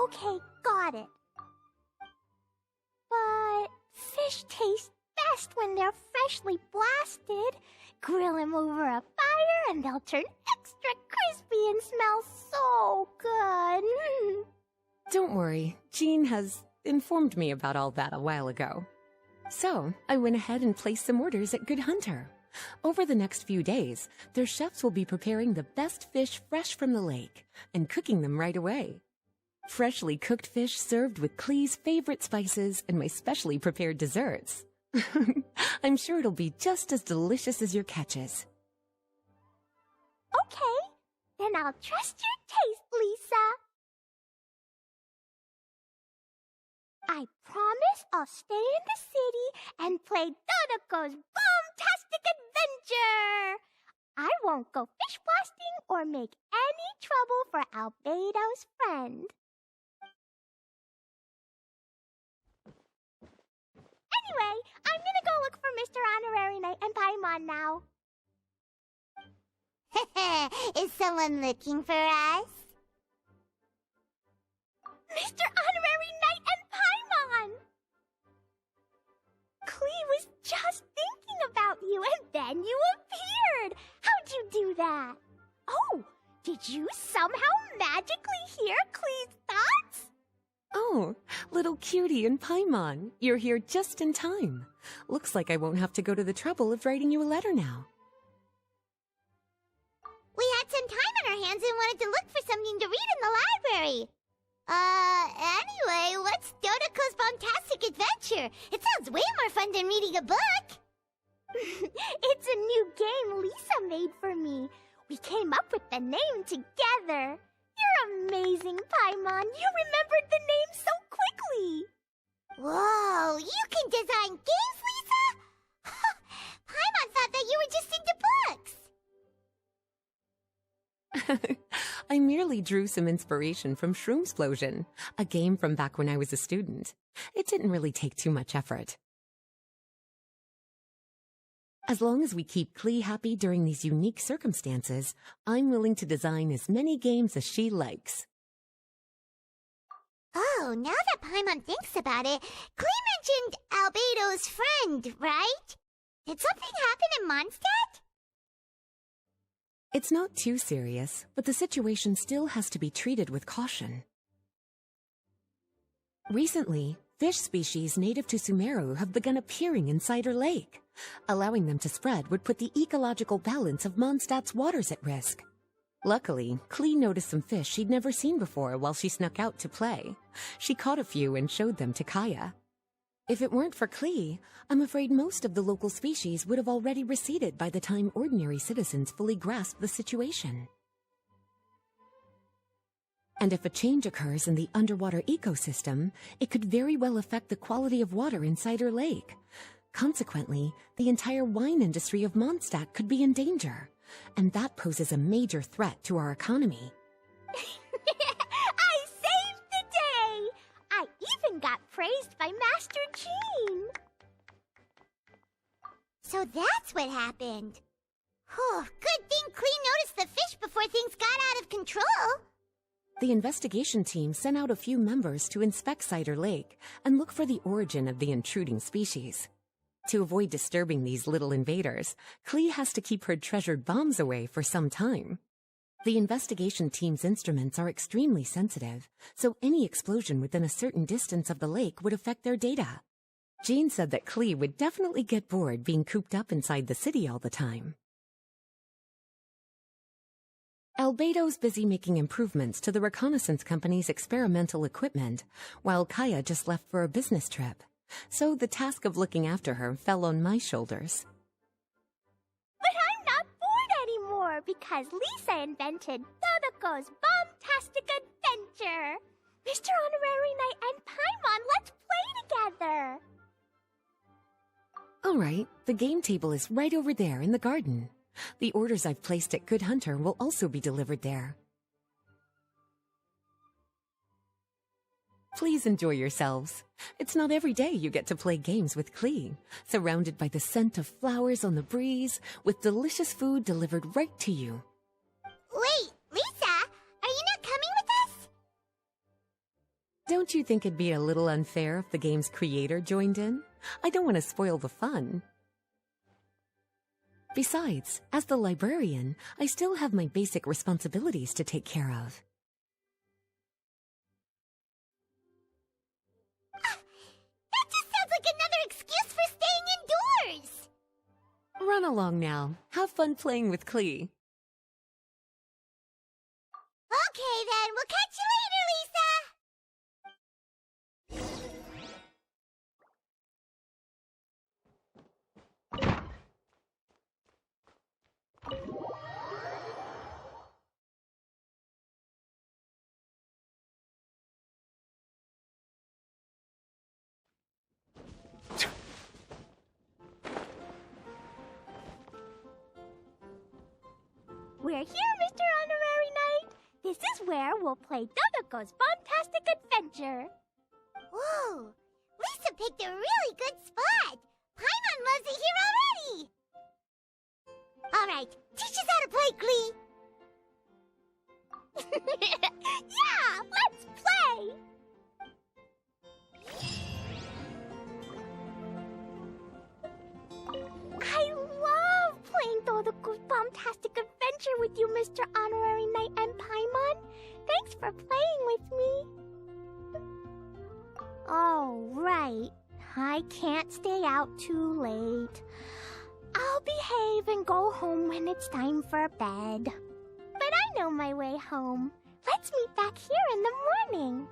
Okay, got it. But fish taste best when they're freshly blasted. Grill them over a fire and they'll turn extra crispy and smell so good. Don't worry, Jean has informed me about all that a while ago. So, I went ahead and placed some orders at Good Hunter. Over the next few days, their chefs will be preparing the best fish fresh from the lake and cooking them right away. Freshly cooked fish served with Klee's favorite spices and my specially prepared desserts. I'm sure it'll be just as delicious as your catches. Okay, then I'll trust your taste, Lisa. I promise I'll stay in the city and play Dodoco's boom-tastic adventure. I won't go fish blasting or make any trouble for Albedo's friend. Anyway, I'm gonna go look for Mr. Honorary Knight and Paimon now. Is someone looking for us? Mr. Honorary Knight and Paimon! Klee was just thinking about you and then you appeared! How'd you do that? Oh, did you somehow magically hear Klee's thoughts? Oh, little cutie and Paimon, you're here just in time. Looks like I won't have to go to the trouble of writing you a letter now. We had some time on our hands and wanted to look for something to read in the library. Anyway, what's Dodoco's Bombastic Adventure? It sounds way more fun than reading a book. It's a new game Lisa made for me. We came up with the name together. You're amazing, Paimon. You remembered the name so quickly. Whoa, you can design games, Lisa? Paimon thought that you were just into books. I merely drew some inspiration from Shroomsplosion, a game from back when I was a student. It didn't really take too much effort. As long as we keep Klee happy during these unique circumstances, I'm willing to design as many games as she likes. Oh, now that Paimon thinks about it, Klee mentioned Albedo's friend, right? Did something happen in Monstadt? It's not too serious, but the situation still has to be treated with caution. Recently, fish species native to Sumeru have begun appearing in Cider Lake. Allowing them to spread would put the ecological balance of Mondstadt's waters at risk. Luckily, Klee noticed some fish she'd never seen before while she snuck out to play. She caught a few and showed them to Kaya. If it weren't for Klee, I'm afraid most of the local species would have already receded by the time ordinary citizens fully grasp the situation. And if a change occurs in the underwater ecosystem, it could very well affect the quality of water in Cider Lake. Consequently, the entire wine industry of Monstadt could be in danger, and that poses a major threat to our economy. I saved the day! I even got praised by Master Jean! So that's what happened. Good thing Klee noticed the fish before things got out of control. The investigation team sent out a few members to inspect Cider Lake and look for the origin of the intruding species. To avoid disturbing these little invaders, Klee has to keep her treasured bombs away for some time. The investigation team's instruments are extremely sensitive, so any explosion within a certain distance of the lake would affect their data. Jean said that Klee would definitely get bored being cooped up inside the city all the time. Albedo's busy making improvements to the reconnaissance company's experimental equipment, while Kaya just left for a business trip. So the task of looking after her fell on my shoulders. But I'm not bored anymore because Lisa invented Dodoco's Bombastic Adventure. Mr. Honorary Knight and Paimon, let's play together. All right, the game table is right over there in the garden. The orders I've placed at Good Hunter will also be delivered there. Please enjoy yourselves. It's not every day you get to play games with Klee, surrounded by the scent of flowers on the breeze, with delicious food delivered right to you. Wait, Lisa, are you not coming with us? Don't you think it'd be a little unfair if the game's creator joined in? I don't want to spoil the fun. Besides, as the librarian, I still have my basic responsibilities to take care of. That just sounds like another excuse for staying indoors! Run along now. Have fun playing with Klee. Okay then, we'll catch you later, Lisa! We're here, Mr. Honorary Knight. This is where we'll play Dodoco's Bombastic Adventure. Whoa! Lisa picked a really good spot! Paimon loves it here already! Alright, teach us how to play, Klee! Yeah, let's play! I love playing Dodoco's Bombastic Adventure with you, Mr. Honorary Knight and Paimon. Thanks for playing with me. Oh, right. I can't stay out too late. I'll behave and go home when it's time for bed. But I know my way home. Let's meet back here in the morning.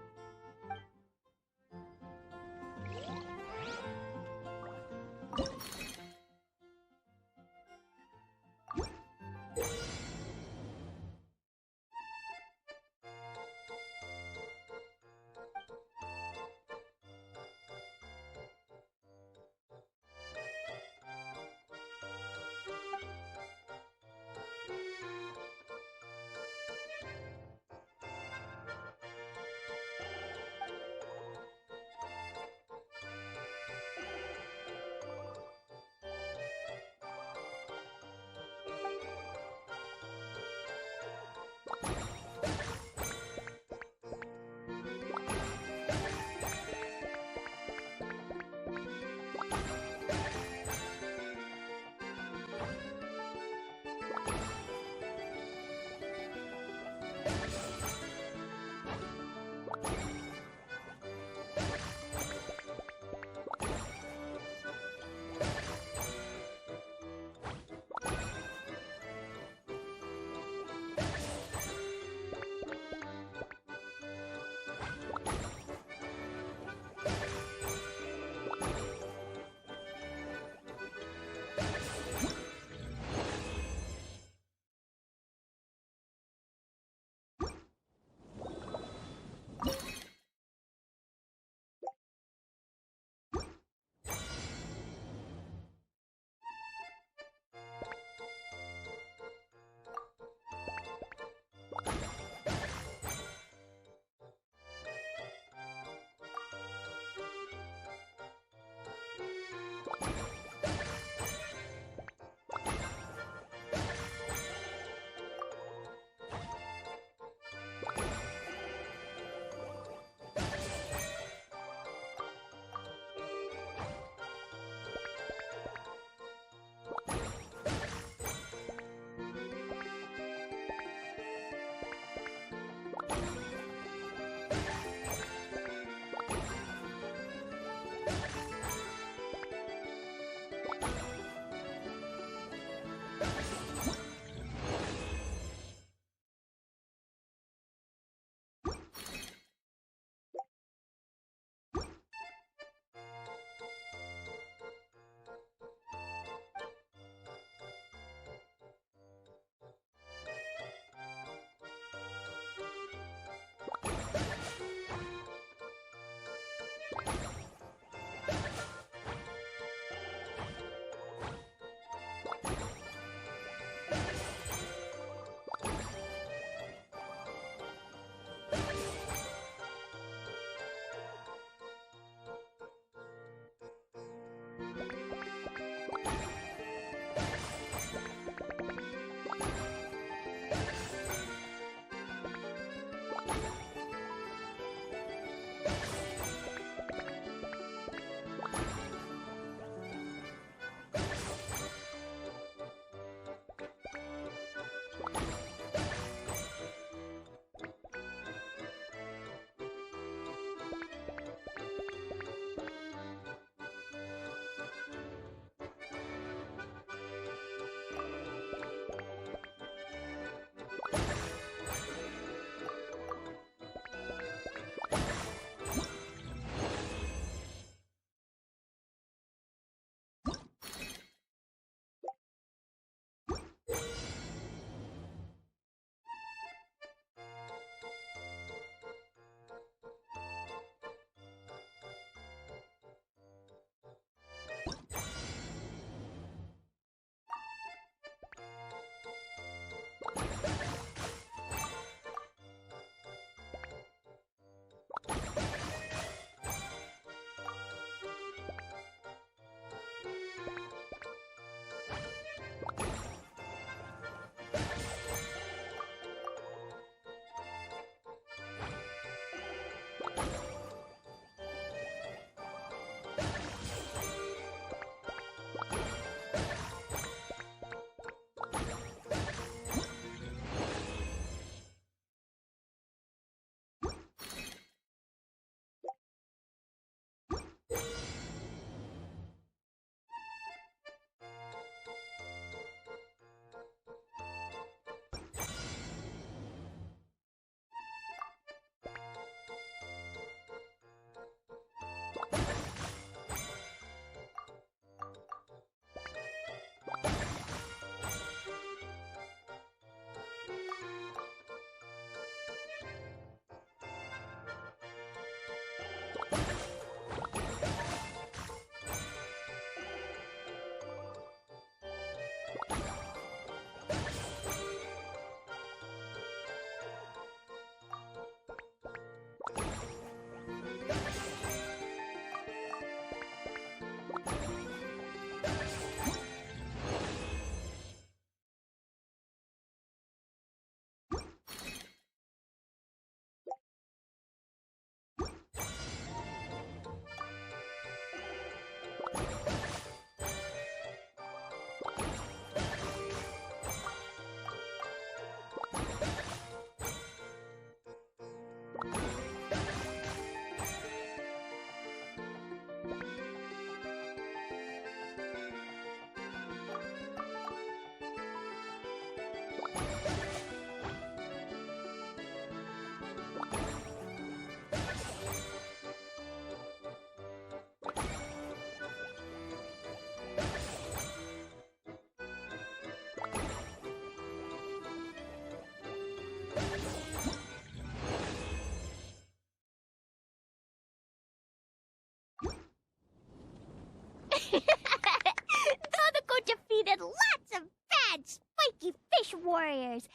fish warriors.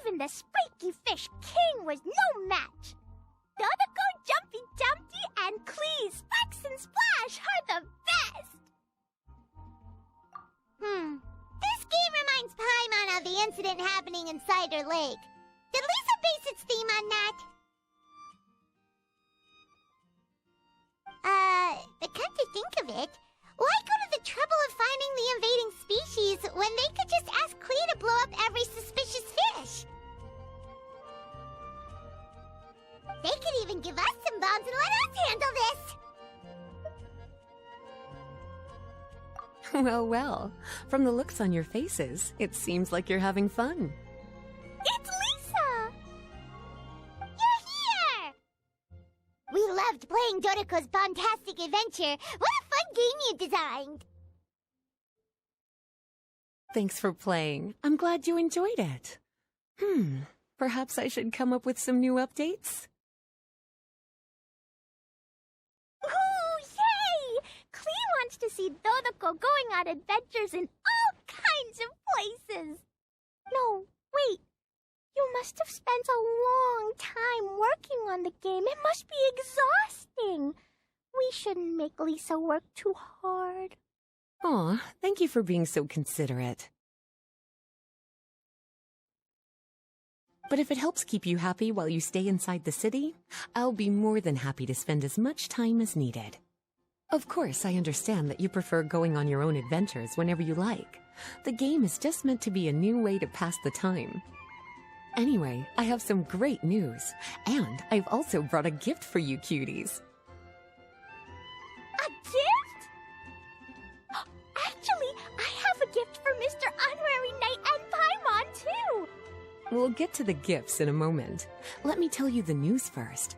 Even the spiky fish king was no match. Dodoko, Jumpy Dumpty, and Klee, Sparks and Splash are the best! This game reminds Paimon of the incident happening in Cider Lake. Did Lisa base its theme on that? But come to think of it, why go to the trouble of finding the invading species when they could just ask Klee to blow up every suspicious fish? They could even give us some bombs and let us handle this! Well, well. From the looks on your faces, it seems like you're having fun. It's Lisa! You're here! We loved playing Dodoko's Bombastic Adventure. What a fun game you designed! Thanks for playing. I'm glad you enjoyed it. Perhaps I should come up with some new updates? Ooh, yay! Klee wants to see Dodoko going on adventures in all kinds of places. No, wait. You must have spent a long time working on the game. It must be exhausting. We shouldn't make Lisa work too hard. Aw, thank you for being so considerate. But if it helps keep you happy while you stay inside the city, I'll be more than happy to spend as much time as needed. Of course, I understand that you prefer going on your own adventures whenever you like. The game is just meant to be a new way to pass the time. Anyway, I have some great news, and I've also brought a gift for you cuties. A gift? Actually, I have a gift for Mr. Honorary Knight and Paimon, too. We'll get to the gifts in a moment. Let me tell you the news first.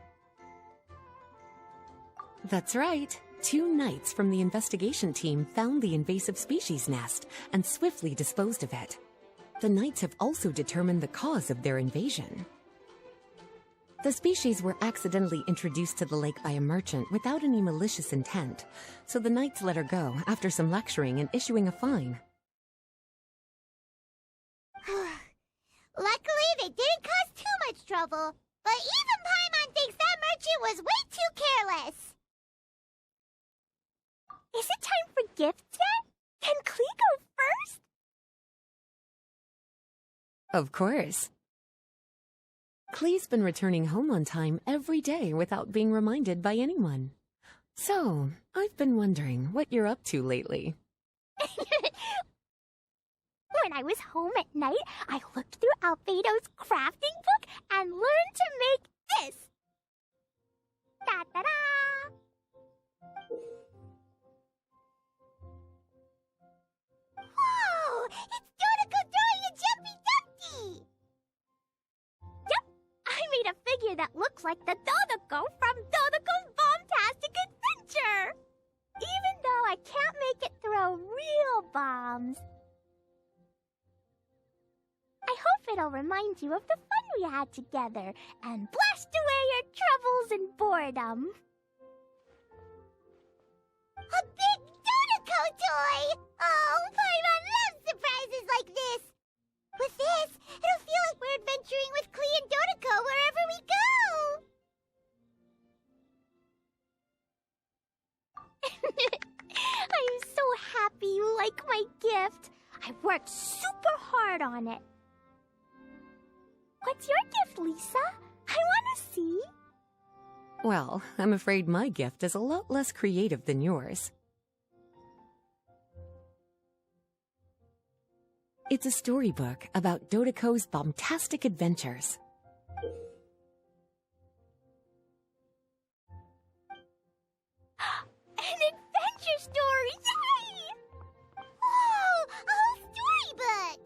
That's right. 2 knights from the investigation team found the invasive species nest and swiftly disposed of it. The knights have also determined the cause of their invasion. The species were accidentally introduced to the lake by a merchant without any malicious intent, so the knights let her go after some lecturing and issuing a fine. Luckily, they didn't cause too much trouble. But even Paimon thinks that merchant was way too careless. Is it time for gifts yet? Can Klee go first? Of course. Klee's been returning home on time every day without being reminded by anyone. So, I've been wondering what you're up to lately. When I was home at night, I looked through Albedo's crafting book and learned to make this. Da-da-da! Whoa! It's Dodoko throwing a Jumpy Dumpty! Yep, I made a figure that looks like the Dodoko from Dodoko's Bombastic Adventure! Even though I can't make it throw real bombs. I hope it'll remind you of the fun we had together and blast away your troubles and boredom. A big Dodoko toy! Oh, Paimon loves surprises like this! With this, it'll feel like we're adventuring with Klee and Dodoko wherever we go! I'm so happy you like my gift. I worked super hard on it. What's your gift, Lisa? I want to see. Well, I'm afraid my gift is a lot less creative than yours. It's a storybook about Dodoko's bombastic adventures. An adventure story! Yay! Whoa! A whole storybook!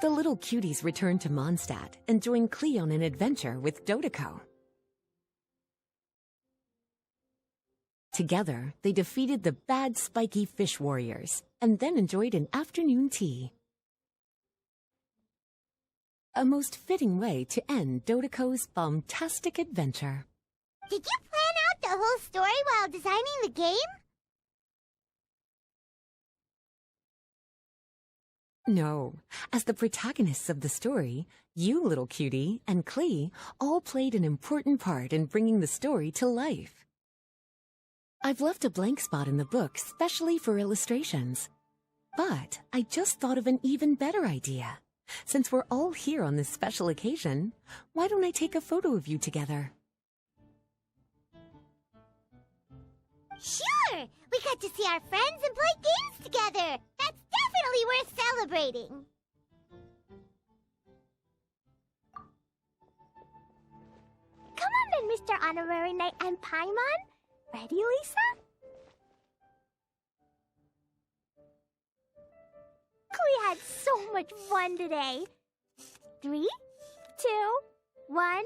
The little cuties return to Monstadt and join Klee on an adventure with Dodoko. Together, they defeated the bad spiky fish warriors and then enjoyed an afternoon tea. A most fitting way to end Dodoko's bombastic adventure. Did you plan out the whole story while designing the game? No, as the protagonists of the story, you, little cutie, and Klee all played an important part in bringing the story to life. I've left a blank spot in the book specially for illustrations. But I just thought of an even better idea. Since we're all here on this special occasion, why don't I take a photo of you together? Sure! We got to see our friends and play games together! That's definitely worth celebrating! Come on then, Mr. Honorary Knight and Paimon. Ready, Lisa? Klee had so much fun today. 3, 2, 1...